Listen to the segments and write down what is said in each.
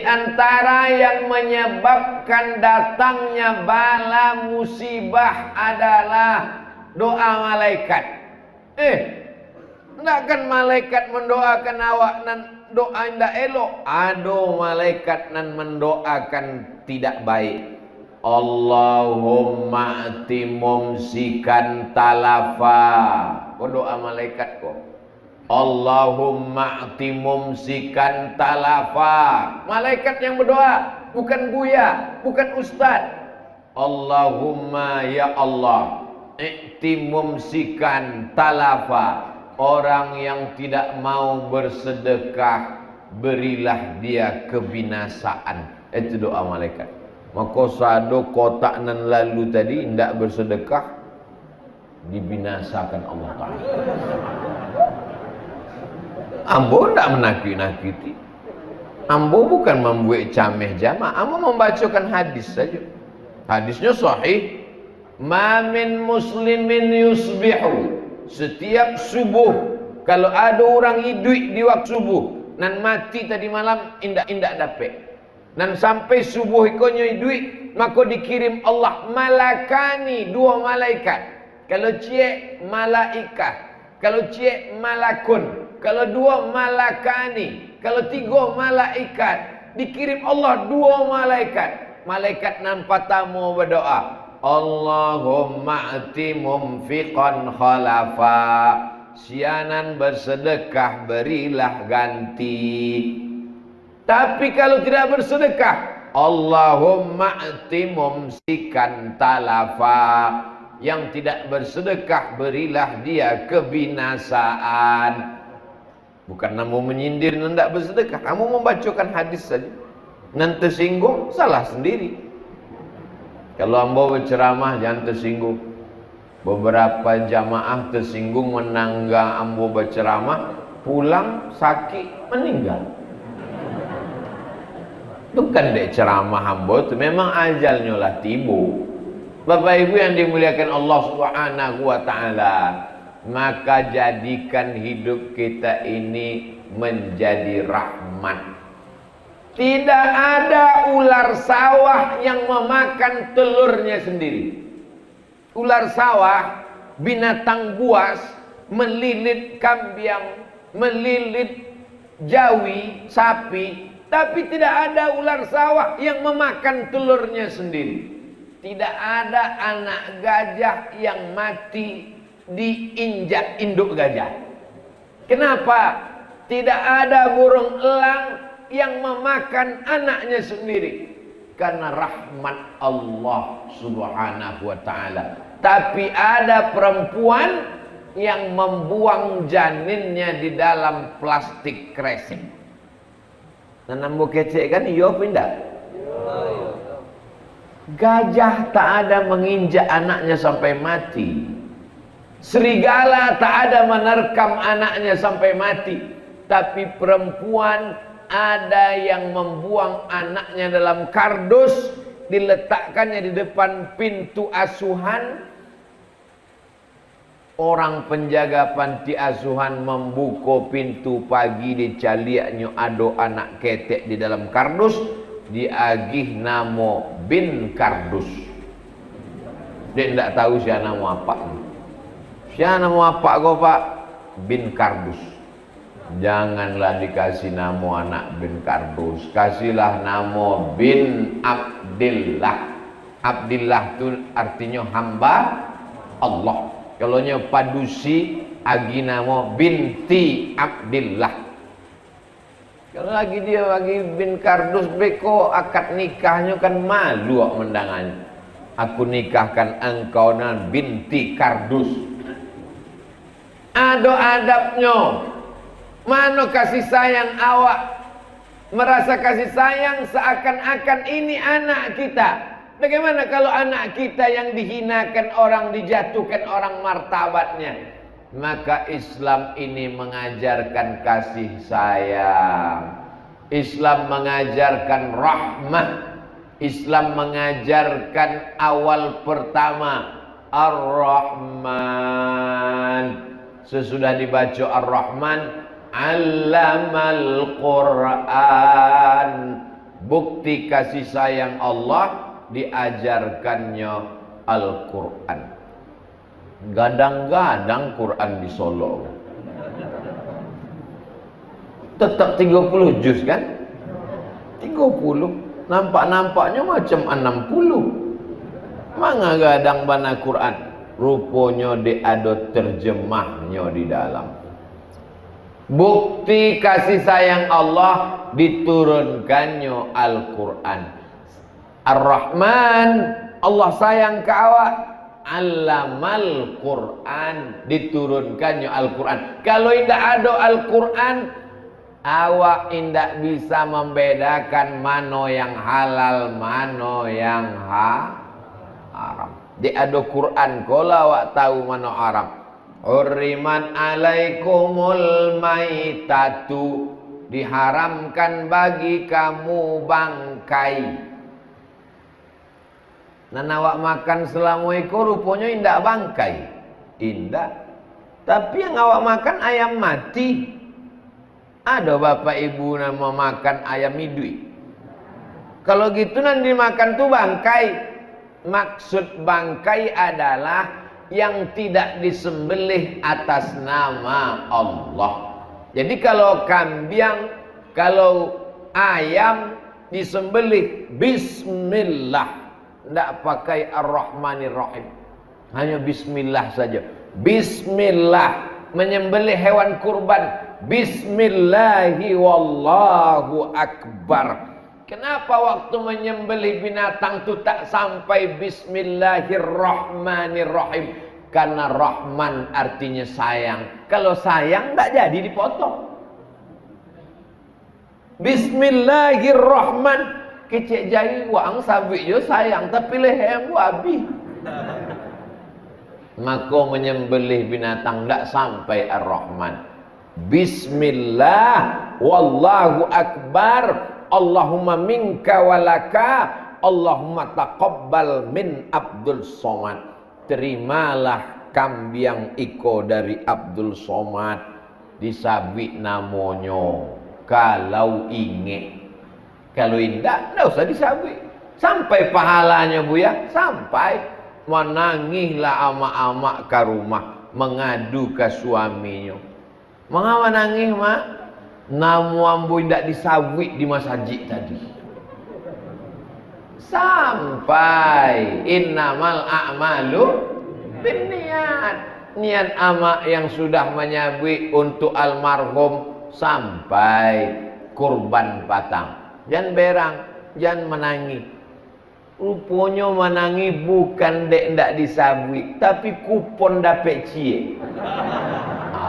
antara yang menyebabkan datangnya bala musibah adalah doa malaikat. Takkan malaikat mendoakan awak nan doa indah elok. Ado malaikat nan mendoakan tidak baik. Allahumma ati mumsikan talafa. Kau doa malaikat kau. Allahumma ati mumsikan talafa. Malaikat yang berdoa, bukan buya, bukan ustaz. Allahumma ya Allah, i'ti mumsikan talafa. Orang yang tidak mau bersedekah, berilah dia kebinasaan. Itu doa malaikat. Maka sado kotak nan lalu tadi tidak bersedekah, dibinasakan Allah Ta'ala. Ambo tidak menakut-nakuti. Ambo bukan membuat cameh jamaah. Ambo membacakan hadis saja. Hadisnya sahih. Ma min muslimin yusbihu. Setiap subuh, kalau ada orang hidup di waktu subuh, nan mati tadi malam indak dapat. Dan sampai subuh ikonyo hidup, maka dikirim Allah malakani, dua malaikat. Kalau cie malaikah, kalau cie malakun. Kalau dua malakani, kalau tiga malaikat, dikirim Allah dua malaikat. Malaikat nampak tamu berdoa, Allahumma ati mumfiqan khalafa. Sianan bersedekah berilah ganti. Tapi kalau tidak bersedekah, Allahumma ati mumsikan talafa. Yang tidak bersedekah berilah dia kebinasaan. Bukan namu menyindir dan tidak bersedekah. Kamu membacakan hadis saja. Nanti tersinggung, salah sendiri. Kalau ambo berceramah jangan tersinggung. Beberapa jamaah tersinggung menangga ambo berceramah, pulang sakit meninggal. Itu kan dek ceramah ambo itu memang ajalnya lah tiba. Bapak Ibu yang dimuliakan Allah Subhanahu wa taala, maka jadikan hidup kita ini menjadi rahmat. Tidak ada ular sawah yang memakan telurnya sendiri. Ular sawah, binatang buas, melilit kambing, melilit jawi, sapi, tapi tidak ada ular sawah yang memakan telurnya sendiri. Tidak ada anak gajah yang mati diinjak induk gajah. Kenapa? Tidak ada burung elang yang memakan anaknya sendiri. Karena rahmat Allah Subhanahu wa ta'ala. Tapi ada perempuan yang membuang janinnya di dalam plastik kresek. Dan ambo kecek kan iya pindah. Gajah tak ada menginjak anaknya sampai mati. Serigala tak ada menerkam anaknya sampai mati. Tapi perempuan ada yang membuang anaknya dalam kardus, diletakkannya di depan pintu asuhan. Orang penjaga panti asuhan membuka pintu pagi, dicaliaknya ada anak ketek di dalam kardus, diagih nama bin kardus. Dia tidak tahu siapa nama apa. Siapa nama apa kau pak? Bin kardus. Janganlah dikasih nama anak bin kardus, kasihlah nama bin Abdillah. Abdillah itu artinya hamba Allah. Kalau nya padusi agi nama binti Abdillah. Kalau lagi dia bagi bin kardus beko akad nikahnya kan malu mendangannya. Aku nikahkan engkau dengan binti kardus. Ada adabnya. Mana kasih sayang awak? Merasa kasih sayang seakan-akan ini anak kita. Bagaimana kalau anak kita yang dihinakan orang, dijatuhkan orang martabatnya? Maka Islam ini mengajarkan kasih sayang. Islam mengajarkan rahmah. Islam mengajarkan awal pertama Ar-Rahman. Sesudah dibaca Ar-Rahman, Allamal Quran, bukti kasih sayang Allah diajarkannya Al-Quran. Gadang-gadang Quran di Solo tetap 30 juz kan, 30 nampak-nampaknya macam 60. Manga gadang bana Quran, rupanya ada terjemahnya di dalam. Bukti kasih sayang Allah diturunkannya Al-Quran. Ar-Rahman, Allah sayang ke awak, Allamal Quran, diturunkannya Al-Quran. Kalau tidak ada Al-Quran, awak tidak bisa membedakan mana yang halal, mana yang haram. Di ada Quran, kalau awak tahu mana haram. Hurriman alaikumul maitatu, diharamkan bagi kamu bangkai. Nah, awak makan selama itu rupanya indah bangkai, indah. Tapi yang awak makan ayam mati. Ada bapak ibu nama makan ayam hidui. Kalau gitu nanti makan tuh bangkai. Maksud bangkai adalah yang tidak disembelih atas nama Allah. Jadi kalau kambing, kalau ayam disembelih bismillah, tidak pakai ar-Rahmanir-Rahim, hanya bismillah saja. Bismillah menyembelih hewan kurban, bismillahi wallahu akbar. Kenapa waktu menyembelih binatang itu tak sampai bismillahirrahmanirrahim? Karena Rahman artinya sayang. Kalau sayang tak jadi dipotong. Bismillahirrahman, kecik jari wang sabit yo sayang, tapi leher habis. Maka menyembelih binatang tak sampai ar-Rahman. Bismillah wallahu akbar, Allahumma minka walaka, Allahumma taqabbal min Abdul Somad. Terimalah kambing iko dari Abdul Somad, disabit namanya. Kalau ingat, kalau indah tidak usah disabit. Sampai pahalanya bu ya, sampai. Menangislah amak-amak ke rumah, mengadu ke suaminya. Mengapa nangis mak? Namu ambu tidak disawit di masjid tadi. Sampai innamal a'malu binniat. Niat amak yang sudah menyabit untuk almarhum sampai kurban patang. Jangan berang, jangan menangis. Rupanya menangi bukan dek ndak disabui, tapi kupon dapat cie.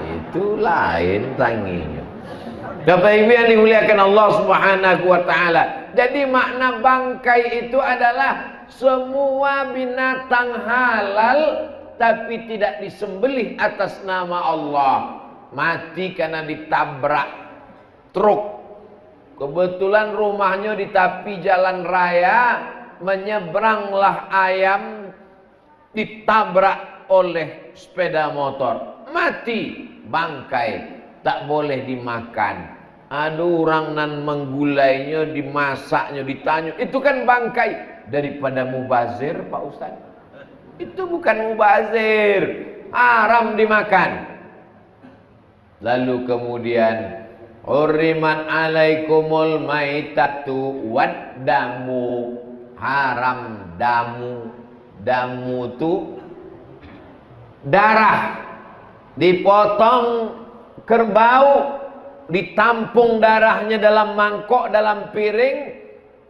Itu lain tanginya. Bapak Ibu yang dimuliakan Allah Subhanahu wa taala. Jadi makna bangkai itu adalah semua binatang halal tapi tidak disembelih atas nama Allah. Mati karena ditabrak truk. Kebetulan rumahnya di tepi jalan raya. Menyeberanglah ayam, ditabrak oleh sepeda motor, mati, bangkai, tak boleh dimakan. Ada orang nan menggulainya, dimasaknya, ditanya, itu kan bangkai. Daripada mubazir Pak Ustaz, itu bukan mubazir, haram dimakan. Lalu kemudian hurriman alaikumul maitatu wad damu, haram damu. Damu itu darah, dipotong kerbau, ditampung darahnya dalam mangkok, dalam piring,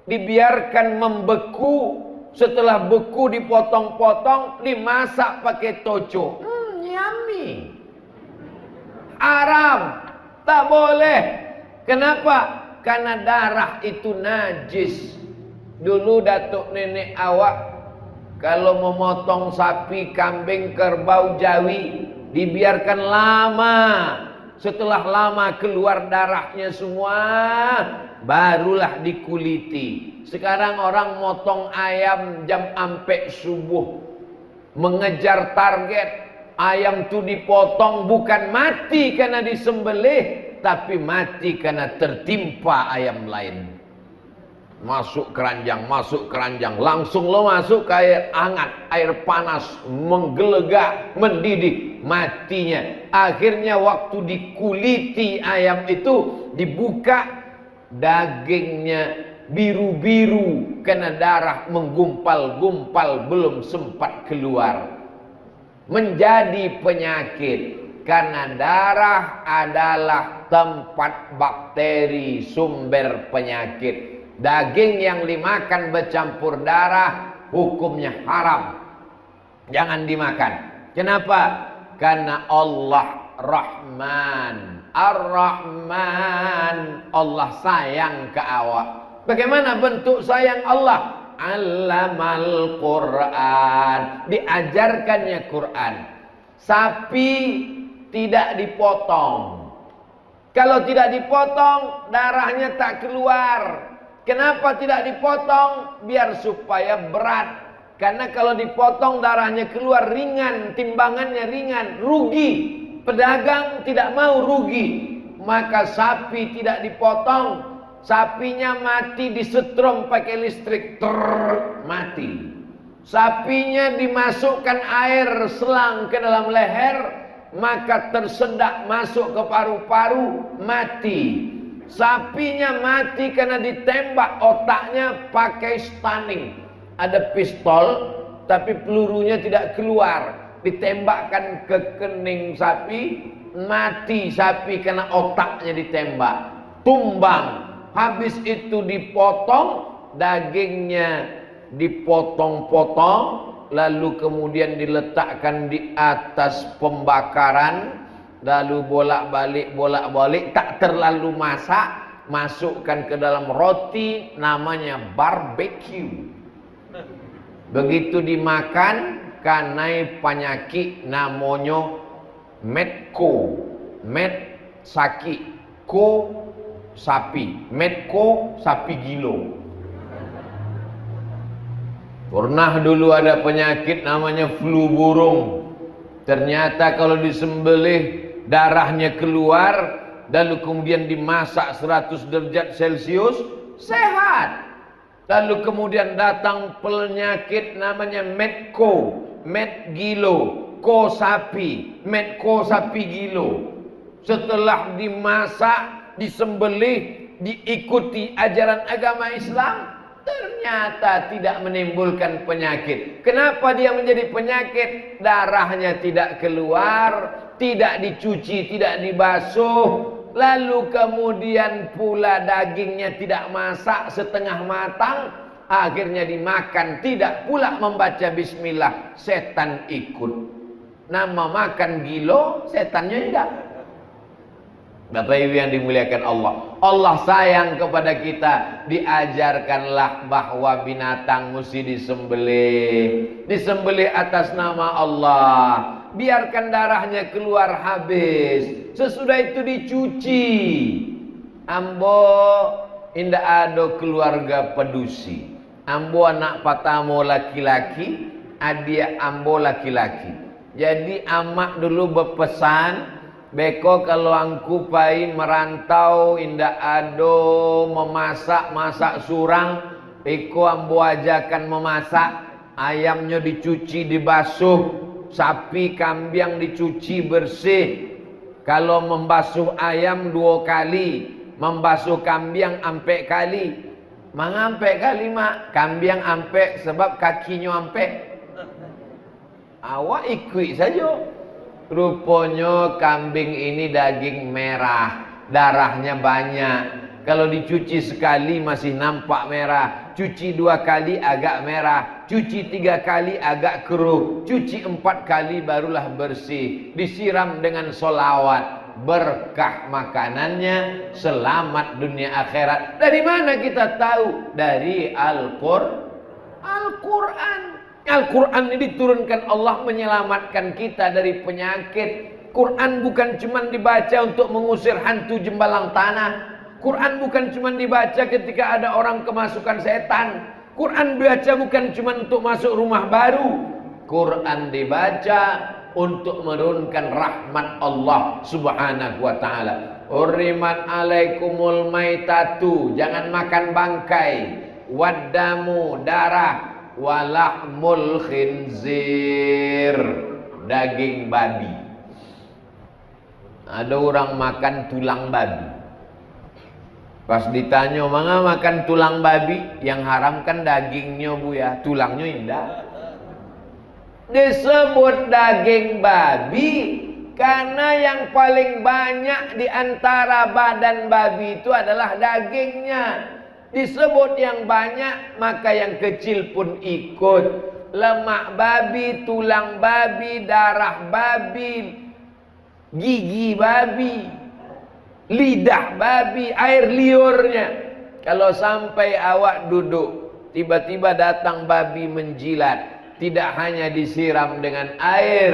dibiarkan membeku. Setelah beku dipotong-potong, dimasak pakai toco. Yummy. Haram, tak boleh. Kenapa? Karena darah itu najis. Dulu datuk nenek awak kalau memotong sapi, kambing, kerbau, jawi, dibiarkan lama. Setelah lama keluar darahnya semua, barulah dikuliti. Sekarang orang motong ayam jam ampe subuh, mengejar target. Ayam itu dipotong bukan mati karena disembelih, tapi mati karena tertimpa ayam lain. Masuk keranjang, langsung lo masuk ke air hangat, air panas, menggelegak, mendidih, matinya. Akhirnya waktu dikuliti ayam itu, dibuka, dagingnya biru-biru karena darah menggumpal-gumpal, belum sempat keluar. Menjadi penyakit karena darah adalah tempat bakteri, sumber penyakit. Daging yang dimakan bercampur darah hukumnya haram, jangan dimakan. Kenapa? Karena Allah Rahman, Ar-Rahman, Allah sayang ke awak. Bagaimana bentuk sayang Allah? Allamal Quran, diajarkannya Quran. Sapi tidak dipotong. Kalau tidak dipotong, darahnya tak keluar. Kenapa tidak dipotong? Biar supaya berat. Karena kalau dipotong darahnya keluar, ringan, timbangannya ringan, rugi. Pedagang tidak mau rugi, maka sapi tidak dipotong. Sapinya mati disetrum pakai listrik, mati. Sapinya dimasukkan air selang ke dalam leher, maka tersedak masuk ke paru-paru, mati. Sapinya mati karena ditembak otaknya pakai stunning. Ada pistol tapi pelurunya tidak keluar. Ditembakkan ke kening sapi, mati sapi karena otaknya ditembak. Tumbang. Habis itu dipotong, dagingnya dipotong-potong, lalu kemudian diletakkan di atas pembakaran. Lalu bolak-balik, tak terlalu masak, masukkan ke dalam roti, namanya barbecue. Begitu dimakan, kanai penyakit namanya medco, med saki, ko sapi, medco sapi gilo. Pernah dulu ada penyakit namanya flu burung. Ternyata kalau disembelih darahnya keluar, lalu kemudian dimasak 100 derajat Celcius, sehat. Lalu kemudian datang penyakit namanya medco, med gilo, ko sapi, medco sapi gilo. Setelah dimasak, disembelih, diikuti ajaran agama Islam, ternyata tidak menimbulkan penyakit. Kenapa dia menjadi penyakit? Darahnya tidak keluar, tidak dicuci, tidak dibasuh. Lalu kemudian pula dagingnya tidak masak, setengah matang. Akhirnya dimakan, tidak pula membaca bismillah. Setan ikut. Nama makan gilo, setannya tidak. Bapak Ibu yang dimuliakan Allah, Allah sayang kepada kita. Diajarkanlah bahwa binatang mesti disembelih, disembelih atas nama Allah. Biarkan darahnya keluar habis. Sesudah itu dicuci. Ambo indah ada keluarga pedusi. Ambo anak patamo laki-laki, adik ambo laki-laki. Jadi amak dulu berpesan, beko kalau angku pai merantau indah ado memasak surang, beko ambo ajakan memasak. Ayamnya dicuci, dibasuh. Sapi, kambing dicuci bersih. Kalau membasuh ayam 2 kali, membasuh kambing ampe kali. Mangampe kali mak, kambing ampe sebab kakinya ampe. Awak ikut saja. Rupanya kambing ini daging merah, darahnya banyak. Kalau dicuci sekali masih nampak merah, cuci 2 kali agak merah, cuci 3 kali agak keruh, cuci 4 kali barulah bersih. Disiram dengan solawat, berkah makanannya, selamat dunia akhirat. Dari mana kita tahu? Dari Al-Quran. Al-Quran ini diturunkan Allah menyelamatkan kita dari penyakit. Quran bukan cuma dibaca untuk mengusir hantu jembalang tanah. Quran bukan cuma dibaca ketika ada orang kemasukan setan. Quran dibaca bukan cuma untuk masuk rumah baru. Quran dibaca untuk menurunkan rahmat Allah subhanahu wa ta'ala. Hurrimat alaikumul maitatu, jangan makan bangkai. wadamu darah, walahmul khinzir daging babi. Ada orang makan tulang babi. Pas ditanya, "Manga makan tulang babi?" Yang haram kan dagingnya bu ya, tulangnya indah. Disebut daging babi karena yang paling banyak di antara badan babi itu adalah dagingnya. Disebut yang banyak, maka yang kecil pun ikut. Lemak babi, tulang babi, darah babi, gigi babi, lidah babi, air liurnya. Kalau sampai awak duduk, tiba-tiba datang babi menjilat, tidak hanya disiram dengan air,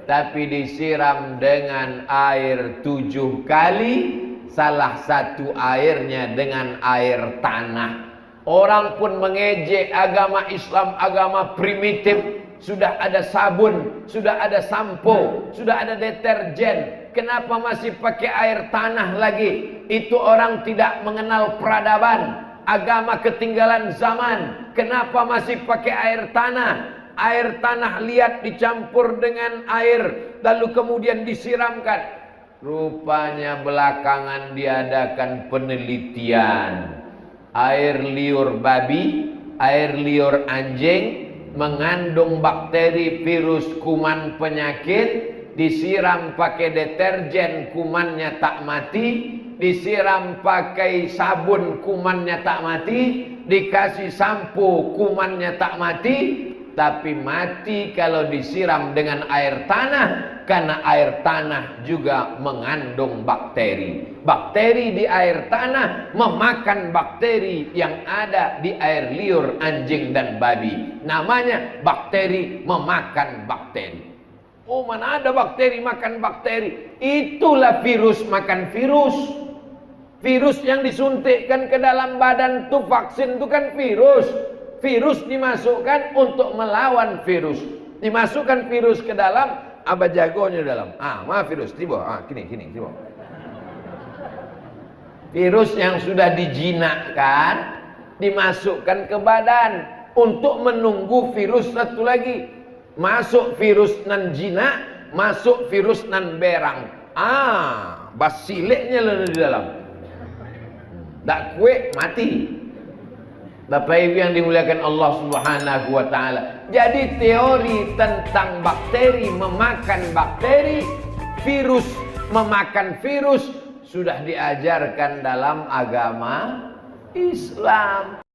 tapi disiram dengan air 7 kali. Salah satu airnya dengan air tanah. Orang pun mengejek agama Islam, agama primitif. Sudah ada sabun, sudah ada sampo, sudah ada deterjen. Kenapa masih pakai air tanah lagi? Itu orang tidak mengenal peradaban. Agama ketinggalan zaman. Kenapa masih pakai air tanah? Air tanah liat dicampur dengan air, lalu kemudian disiramkan. Rupanya belakangan diadakan penelitian. Air liur babi, air liur anjing mengandung bakteri, virus, kuman, penyakit. Disiram pakai deterjen, kumannya tak mati. Disiram pakai sabun, kumannya tak mati. Dikasih sampo, kumannya tak mati. Tapi mati kalau disiram dengan air tanah, karena air tanah juga mengandung bakteri. Bakteri di air tanah memakan bakteri yang ada di air liur anjing dan babi. Namanya bakteri memakan bakteri. Oh, mana ada bakteri makan bakteri? Itulah virus makan virus. Virus yang disuntikkan ke dalam badan tuh, vaksin itu kan virus. Virus dimasukkan untuk melawan virus. Dimasukkan virus ke dalam, apa jagonya dalam. Maaf virus, tiba. Kini, tiba. Virus yang sudah dijinakkan, dimasukkan ke badan untuk menunggu virus satu lagi. Masuk virus nan jinak, masuk virus nan berang. Basiliknya lalu di dalam. Tak kue, mati. Bapak Ibu yang dimuliakan Allah Subhanahu wa taala. Jadi teori tentang bakteri memakan bakteri, virus memakan virus sudah diajarkan dalam agama Islam.